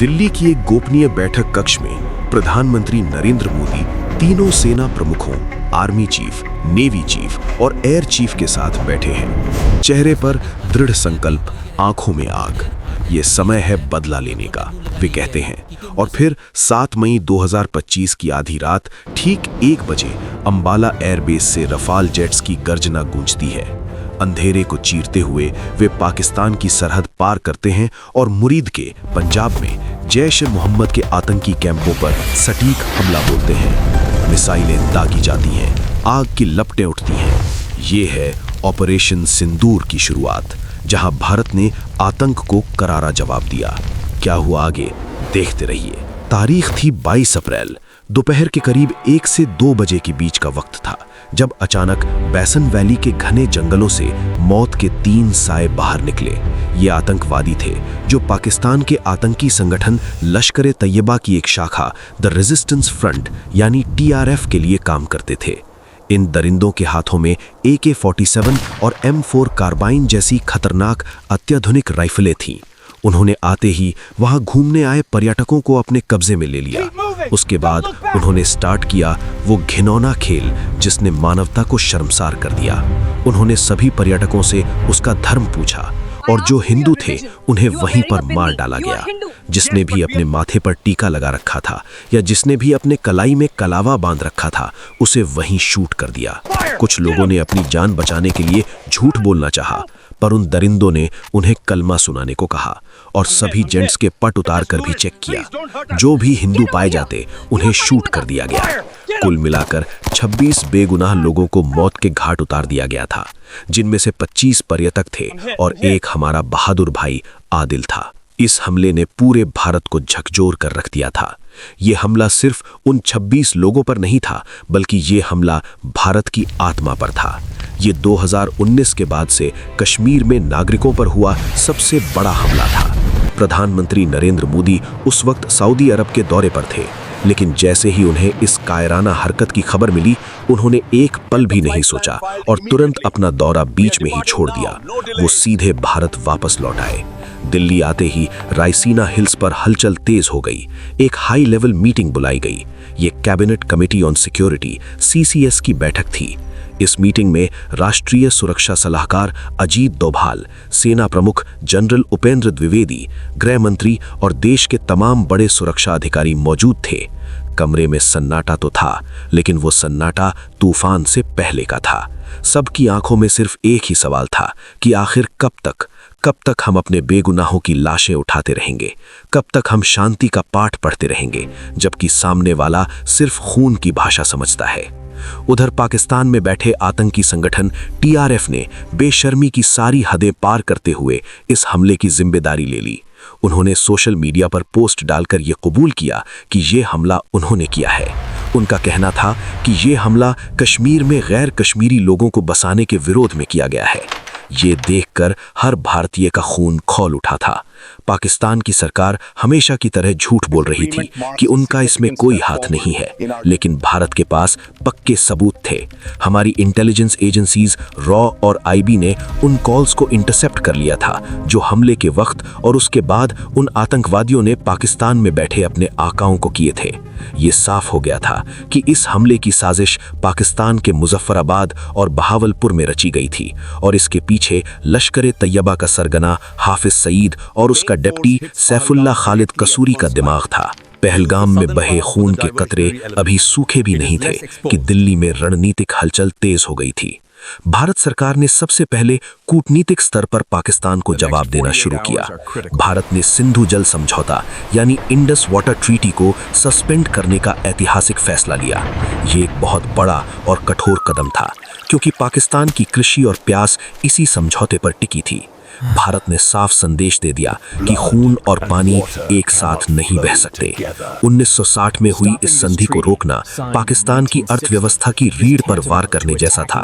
दिल्ली की एक गोपनीय बैठक कक्ष में प्रधानमंत्री नरेंद्र मोदी तीनों सेना प्रमुखों, आर्मी चीफ, नेवी चीफ और एयर चीफ के साथ बैठे हैं। चेहरे पर दृढ़ संकल्प, आंखों में आग। ये समय है बदला लेने का, वे कहते हैं। और फिर 7 मई 2025 की आधी रात ठीक 1 बजे अंबाला एयरबेस से रफाल जेट्स की गर्जना गूंजती है। अंधेरे को चीरते हुए वे पाकिस्तान की सरहद पार करते हैं और मुरीद के पंजाब में जैश-ए-मोहम्मद के आतंकी कैंपों पर सटीक हमला बोलते हैं। मिसाइलें दागी जाती हैं, आग की लपटें उठती हैं। ये है ऑपरेशन सिंदूर की शुरुआत, जहां भारत ने आतंक को करारा जवाब दिया। क्या हुआ आगे, देखते रहिए। तारीख थी 22 अप्रैल। दोपहर के करीब 1 से 2 बजे के बीच का वक्त था, जब अचानक बैसन वैली के घने जंगलों से मौत के 3 साए बाहर निकले। ये आतंकवादी थे जो पाकिस्तान के आतंकी संगठन लश्कर-ए-तैयबा की एक शाखा द रेजिस्टेंस फ्रंट यानी TRF के लिए काम करते थे। इन दरिंदों के हाथों में AK-47 और M4 कार्बाइन जैसी खतरनाक अत्याधुनिक राइफलें थीं। उन्होंने आते ही वहां घूमने आए पर्यटकों को अपने कब्जे में ले लिया। उसके बाद उन्होंने स्टार्ट किया वो घिनौना खेल जिसने मानवता को शर्मसार कर दिया। उन्होंने सभी पर्यटकों से उसका धर्म पूछा और जो हिंदू थे उन्हें वहीं पर मार डाला गया। जिसने भी अपने माथे पर टीका लगा रखा था या जिसने भी अपने कलाई में कलावा बांध रखा था, उसे वहीं शूट कर दिया। कुछ लोगों ने अपनी जान बचाने के लिए झूठ बोलना चाहा, पर उन दरिंदों ने उन्हें कलमा सुनाने को कहा और सभी जेंट्स के पट उतार कर भी चेक किया। जो भी हिंदू पाए जाते उन्हें शूट कर दिया गया। कुल मिलाकर 26 बेगुनाह लोगों को मौत के घाट उतार दिया गया था, जिनमें से 25 पर्यटक थे और एक हमारा बहादुर भाई आदिल था। इस हमले ने पूरे भारत को झकझोर कर रख दिया था। ये हमला सिर्फ उन 26 लोगों पर नहीं था, बल्कि ये हमला भारत की आत्मा पर था। ये 2019 के बाद से कश्मीर में नागरिकों पर हुआ सबसे बड़ा हमला था। प्रधानमंत्री नरेंद्र मोदी उस वक्त सऊदी अरब के दौरे पर थे, लेकिन जैसे ही उन्हें इस कायराना हरकत की खबर मिली, उन्होंने एक पल भी नहीं सोचा और तुरंत अपना दौरा बीच में ही छोड़ दिया। वो सीधे भारत वापस लौट आए। दिल्ली आते ही रायसीना हिल्स पर हलचल तेज हो गई। एक हाई लेवल मीटिंग बुलाई गई। ये cabinet committee on security CCS की बैठक थी। इस मीटिंग में राष्ट्रीय सुरक्षा सलाहकार अजीत डोभाल, सेना प्रमुख जनरल उपेंद्र द्विवेदी, गृह मंत्री और देश के तमाम बड़े सुरक्षा अधिकारी मौजूद थे। कमरे में सन्नाटा तो था, लेकिन वो सन्नाटा तूफान से पहले का था। सबकी आंखों में सिर्फ एक ही सवाल था कि आखिर कब तक हम अपने बेगुनाहों की लाशें उठाते रहेंगे? कब तक हम शांति का पाठ पढ़ते रहेंगे, जबकि सामने वाला सिर्फ खून की भाषा समझता है? उधर पाकिस्तान में बैठे आतंकी संगठन TRF ने बेशर्मी की सारी हदें पार करते हुए इस हमले की जिम्मेदारी ले ली। उन्होंने सोशल मीडिया पर पोस्ट डालकर यह कबूल किया कि यह हमला उन्होंने किया है। उनका कहना था कि यह हमला कश्मीर में गैर कश्मीरी लोगों को बसाने के विरोध में किया गया है। ये देखकर हर भारतीय का खून खौल उठा था। पाकिस्तान की सरकार हमेशा की तरह झूठ बोल रही थी कि उनका इसमें कोई हाथ नहीं है, लेकिन भारत के पास पक्के सबूत थे। हमारी इंटेलिजेंस एजेंसीज रॉ और IB ने उन कॉल्स को इंटरसेप्ट कर लिया था जो हमले के वक्त और उसके बाद उन आतंकवादियों ने पाकिस्तान में बैठे अपने आकाओं को किए थे। ये साफ हो गया था कि इस हमले की साजिश पाकिस्तान के मुजफ्फराबाद और बहावलपुर में रची गई थी और इसके पीछे लश्कर-ए-तैयबा का सरगना हाफिज सईद और उसका डिप्टी सैफुल्लाह खालिद कसूरी का दिमाग था। पहलगाम में बहे खून के कतरे अभी सूखे भी नहीं थे कि दिल्ली में रणनीतिक हलचल तेज हो गई थी। भारत सरकार ने सबसे पहले कूटनीतिक स्तर पर पाकिस्तान को जवाब देना शुरू किया। भारत ने सिंधु जल समझौता यानी इंडस वाटर ट्रीटी को सस्पेंड करने का ऐतिहासिक फैसला लिया। ये एक बहुत बड़ा और कठोर कदम था, क्योंकि पाकिस्तान की कृषि और प्यास इसी समझौते पर टिकी थी। भारत ने साफ संदेश दे दिया कि खून और पानी एक साथ नहीं बह सकते। 1960 में हुई इस संधि को रोकना पाकिस्तान की अर्थव्यवस्था की रीढ़ पर वार करने जैसा था।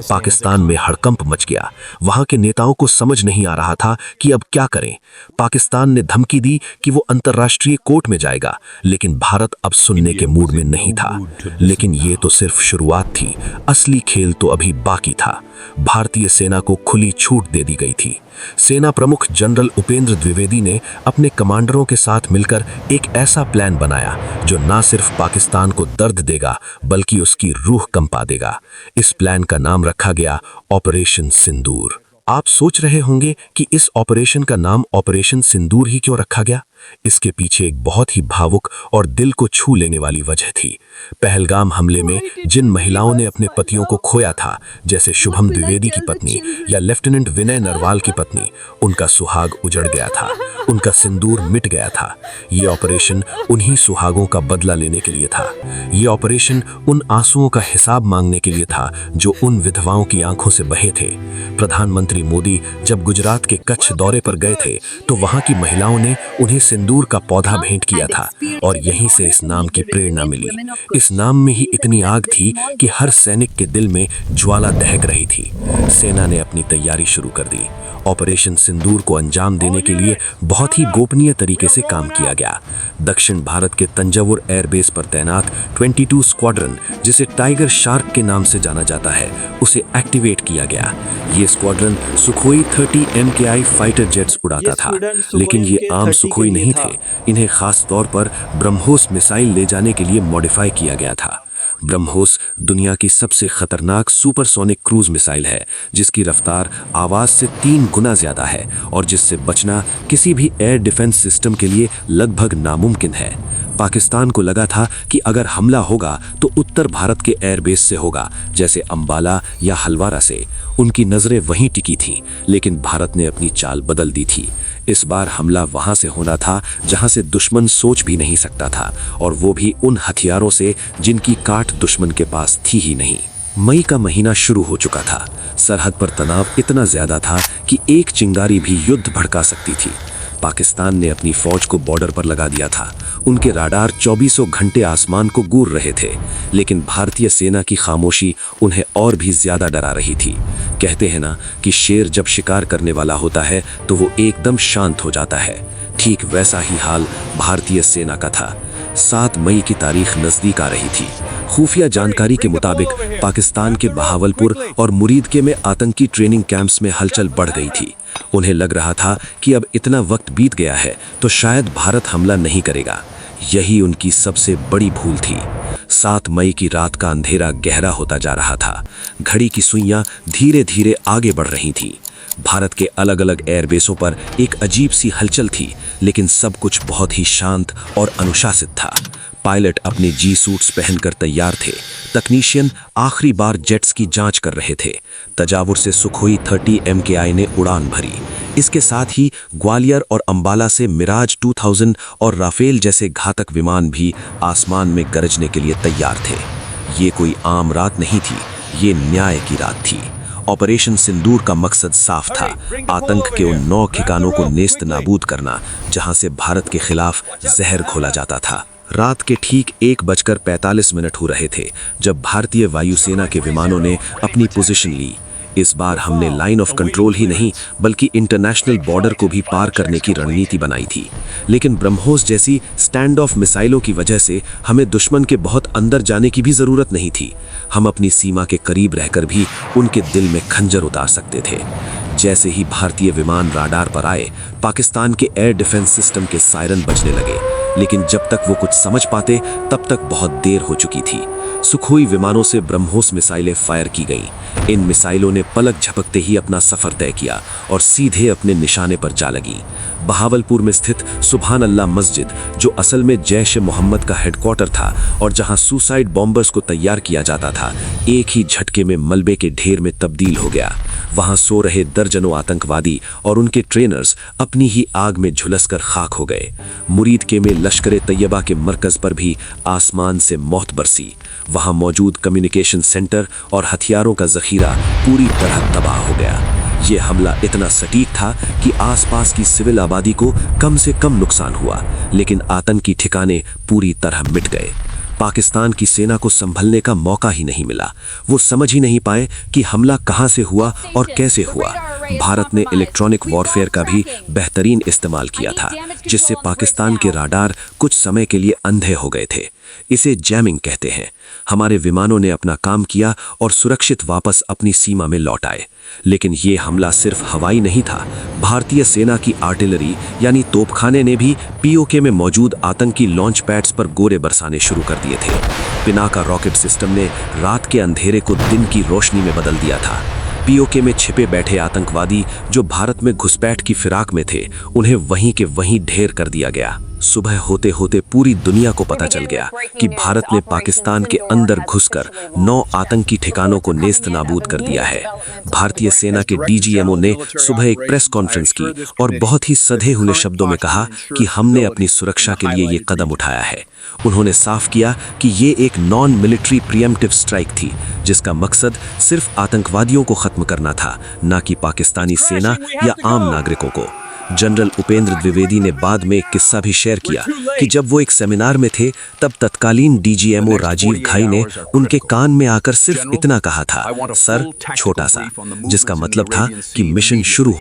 पाकिस्तान में हड़कंप मच गया। वहां के नेताओं को समझ नहीं आ रहा था कि अब क्या करें। पाकिस्तान ने धमकी दी कि वो अंतर्राष्ट्रीय कोर्ट में जाएगा, लेकिन भारत अब सुनने के मूड में नहीं था। लेकिन ये तो सिर्फ शुरुआत थी, असली खेल तो अभी बाकी था। भारतीय सेना को खुली छूट दे दी गई थी। सेना प्रमुख जनरल उपेंद्र द्विवेदी ने अपने कमांडरों के साथ मिलकर एक ऐसा प्लान बनाया जो न सिर्फ पाकिस्तान को दर्द देगा बल्कि उसकी रूह कंपा देगा। इस प्लान का नाम रखा गया ऑपरेशन सिंदूर। आप सोच रहे होंगे कि इस ऑपरेशन का नाम ऑपरेशन सिंदूर ही क्यों रखा गया? इसके पीछे एक बहुत ही भावुक और दिल को छू लेने वाली वजह थी। पहलगाम हमले में जिन महिलाओं ने अपने पतियों को खोया था, जैसे शुभम द्विवेदी की पत्नी या लेफ्टिनेंट विनय नरवाल की पत्नी, उनका सुहाग उजड़ गया था, उनका सिंदूर मिट गया था। ये ऑपरेशन उन्हीं सुहागों का बदला लेने के लिए था। ये ऑपरेशन उन आंसुओं का हिसाब मांगने के लिए था जो उन विधवाओं की आंखों से बहे थे। प्रधानमंत्री मोदी जब गुजरात के कच्छ दौरे पर गए थे तो वहां की महिलाओं ने उन्हें सिंदूर का पौधा भेंट किया था और यहीं से इस नाम की प्रेरणा मिली। इस नाम में ही इतनी आग थी कि हर सैनिक के दिल में ज्वाला दहक रही थी। सेना ने अपनी तैयारी शुरू कर दी। ऑपरेशन सिंदूर को अंजाम देने के लिए बहुत ही गोपनीय तरीके से काम किया गया। दक्षिण भारत के तंजावुर एयरबेस पर तैनात 22 स्क्वाड्रन, जिसे टाइगर शार्क के नाम से जाना जाता है, उसे एक्टिवेट किया गया। ये squadron Sukhoi 30 MKI fighter jets उड़ाता था, लेकिन ये आम सुखोई नहीं थे। इन्हें खास तौर पर ब्रह्मोस मिसाइल ले जाने के लिए मॉडिफाई किया गया था। ब्रह्मोस दुनिया की सबसे खतरनाक सुपरसोनिक क्रूज मिसाइल है, जिसकी रफ्तार आवाज से 3 गुना ज्यादा है और जिससे बचना किसी भी एयर डिफेंस सिस्टम के लिए लगभग नामुमकिन है। पाकिस्तान को लगा था कि अगर हमला होगा तो उत्तर भारत के एयरबेस से होगा, जैसे अंबाला या हलवारा से। उनकी नजरें वहीं टिकी थीं, लेकिन भारत ने अपनी चाल बदल दी थी। इस बार हमला वहां से होना था जहां से दुश्मन सोच भी नहीं सकता था, और वो भी उन हथियारों से जिनकी काट दुश्मन के पास थी ही नहीं। मई का महीना शुरू हो चुका था। सरहद पर तनाव इतना ज्यादा था कि एक चिंगारी भी युद्ध भड़का सकती थी। पाकिस्तान ने अपनी फौज को बॉर्डर पर लगा दिया था। उनके राडार 24 घंटे आसमान को गूर रहे थे, लेकिन भारतीय सेना की खामोशी उन्हें और भी ज्यादा डरा रही थी। कहते हैं ना कि शेर जब शिकार करने वाला होता है तो वो एकदम शांत हो जाता है। ठीक वैसा ही हाल भारतीय सेना का था। 7 मई की तारीख नजदीक आ रही थी। खुफिया जानकारी के मुताबिक पाकिस्तान के बहावलपुर और मुरीदके में आतंकी ट्रेनिंग कैंप्स में हलचल बढ़ गई थी। उन्हें लग रहा था कि अब इतना वक्त बीत गया है तो शायद भारत हमला नहीं करेगा। यही उनकी सबसे बड़ी भूल थी। 7 मई की रात का अंधेरा गहरा होता जा रहा था। घड़ी की सुइयां धीरे धीरे आगे बढ़ रही थीं। भारत के अलग अलग एयरबेसों पर एक अजीब सी हलचल थी, लेकिन सब कुछ बहुत ही शांत और अनुशासित था। पायलट अपने जी सूट्स पहनकर तैयार थे। तकनीशियन आखिरी बार जेट्स की जांच कर रहे थे। तंजावुर से सुखोई 30 MKI ने उड़ान भरी। इसके साथ ही ग्वालियर और अंबाला से मिराज 2000 और राफेल जैसे घातक विमान भी आसमान में गरजने के लिए तैयार थे। ये कोई आम रात नहीं थी, ये न्याय की रात थी। ऑपरेशन सिंदूर का मकसद साफ था, आतंक के उन 9 ठिकानों को नेस्त नाबूद करना जहां से भारत के खिलाफ जहर घोला जाता था। रात के ठीक 1:45 हो रहे थे जब भारतीय वायुसेना के विमानों ने अपनी पोजीशन ली। इस बार हमने लाइन ऑफ कंट्रोल ही नहीं बल्कि इंटरनेशनल बॉर्डर को भी पार करने की रणनीति बनाई थी। लेकिन ब्रह्मोस जैसी स्टैंड ऑफ मिसाइलों की वजह से हमें दुश्मन के बहुत अंदर जाने की भी जरूरत नहीं थी। हम अपनी सीमा के करीब रहकर भी उनके दिल में खंजर उतार सकते थे। जैसे ही भारतीय विमान राडार पर आए, पाकिस्तान के एयर डिफेंस सिस्टम के सायरन बजने लगे, लेकिन जब तक वो कुछ समझ पाते तब तक बहुत देर हो चुकी थी। सुखोई विमानों से ब्रह्मोस मिसाइलें फायर की गईं। इन मिसाइलों ने पलक झपकते ही अपना सफर तय किया और सीधे अपने निशाने पर जा लगी। बहावलपुर में स्थित सुभान अल्लाह मस्जिद, जो असल में जैश मोहम्मद का हेडक्वार्टर था और जहां सुसाइड बॉम्बर्स को तैयार किया जाता था, एक ही झटके में मलबे के ढेर में तब्दील हो गया। वहां सो रहे दर्जनों आतंकवादी और उनके ट्रेनर्स अपनी ही आग में झुलसकर खाक हो गए। मुरीदके में लश्कर तैयबा के मरकज पर भी आसमान से मौत बरसी। वहां मौजूद कम्युनिकेशन सेंटर और हथियारों का जखीरा पूरी तरह तबाह हो गया। ये हमला इतना सटीक था कि आसपास की सिविल आबादी को कम से कम नुकसान हुआ, लेकिन आतंकी ठिकाने पूरी तरह मिट गए। पाकिस्तान की सेना को संभलने का मौका ही नहीं मिला। वो समझ ही नहीं पाए कि हमला कहां से हुआ और कैसे हुआ। भारत ने इलेक्ट्रॉनिक वॉरफेयर का भी बेहतरीन इस्तेमाल किया था, जिससे पाकिस्तान के राडार कुछ समय के लिए अंधे हो गए थे। इसे जैमिंग कहते हैं। हमारे विमानों ने अपना काम किया और सुरक्षित वापस अपनी सीमा में लौट आए। लेकिन ये हमला सिर्फ हवाई नहीं था। भारतीय सेना की आर्टिलरी यानी तोपखाने ने भी पीओके में मौजूद आतंकी लॉन्च पैड्स पर गोले बरसाने शुरू कर दिए थे। पिनाका रॉकेट सिस्टम ने रात के अंधेरे को दिन की रोशनी में बदल दिया था। पीओके में छिपे बैठे आतंकवादी जो भारत में घुसपैठ की फिराक में थे, उन्हें वहीं के वहीं ढेर कर दिया गया। सुबह होते होते पूरी दुनिया को पता चल गया कि भारत ने पाकिस्तान के अंदर घुसकर 9 आतंकी ठिकानों को नेस्त नाबूद कर दिया है। भारतीय सेना के डीजीएमओ ने सुबह एक प्रेस कॉन्फ्रेंस की और बहुत ही सधे हुए शब्दों में कहा कि हमने अपनी सुरक्षा के लिए ये कदम उठाया है। उन्होंने साफ किया कि ये एक नॉन मिलिट्री प्रीएम्प्टिव स्ट्राइक थी, जिसका मकसद सिर्फ आतंकवादियों को खत्म करना था, न कि पाकिस्तानी सेना या आम नागरिकों को। जनरल उपेंद्र द्विवेदी ने बाद में एक किस्सा भी शेयर किया कि जब वो एक सेमिनार में थे, तब तत्कालीन डीजीएमओ राजीव घाई ने उनके कान में आकर सिर्फ इतना कहा था, सर छोटा सा, जिसका मतलब था कि मिशन शुरू